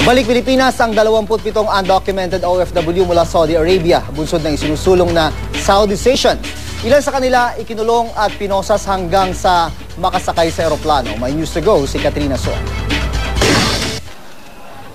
Balik Pilipinas ang 27 undocumented OFW mula Saudi Arabia, bunsod ng isinusulong na Saudization. Ilan sa kanila ikinulong at pinosas hanggang sa makasakay sa eroplano. May news to go si Katrina So.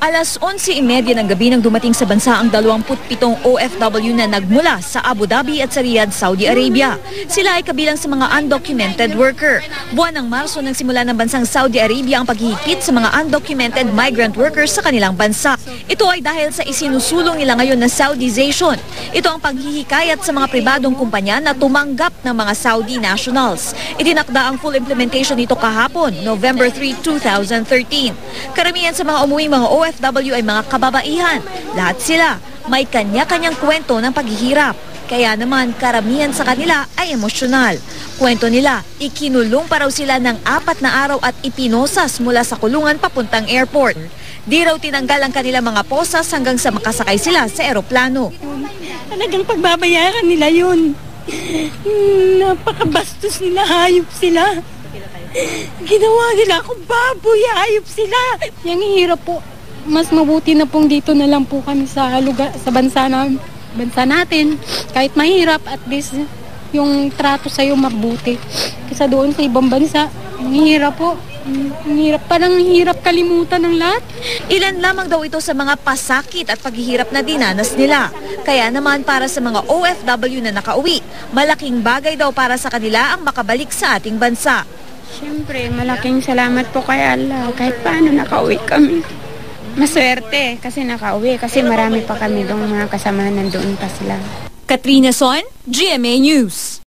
Alas 11:30 ng gabi nang dumating sa bansa ang 27 OFW na nagmula sa Abu Dhabi at sa Riyadh, Saudi Arabia. Sila ay kabilang sa mga undocumented worker. Buwan ng Marso nang simula ng bansang Saudi Arabia ang paghihigpit sa mga undocumented migrant workers sa kanilang bansa. Ito ay dahil sa isinusulong nila ngayon na Saudization. Ito ang paghihikayat sa mga pribadong kumpanya na tumanggap ng mga Saudi nationals. Itinakda ang full implementation nito kahapon, November 3, 2013. Karamihan sa mga umuwing mga OFW ay mga kababaihan. Lahat sila may kanya-kanyang kwento ng paghihirap. Kaya naman karamihan sa kanila ay emosyonal. Kwento nila, ikinulong pa raw sila ng 4 na araw at ipinosas mula sa kulungan papuntang airport. Di raw tinanggal ang kanilang mga posas hanggang sa makasakay sila sa eroplano. Talagang pagbabayaran nila yun. Napakabastos nila, hayop sila. Ginawa nila akong baboy, hayop sila. Yang hirap po. Mas mabuti na pong dito na lang po kami sa lugar, sa bansa natin. Kahit mahirap, at least yung trato sa'yo mabuti. Kasi doon sa ibang bansa, ang hirap po. Ang hirap, parang hirap kalimutan ng lahat. Ilan lamang daw ito sa mga pasakit at paghihirap na dinanas nila. Kaya naman para sa mga OFW na nakauwi, malaking bagay daw para sa kanila ang makabalik sa ating bansa. Siyempre, malaking salamat po kay Allah. Kahit paano nakauwi kami. Maswerte kasi nakauwi. Kasi marami pa kami doon mga kasama nandoon pa sila. Katrina Son, GMA News.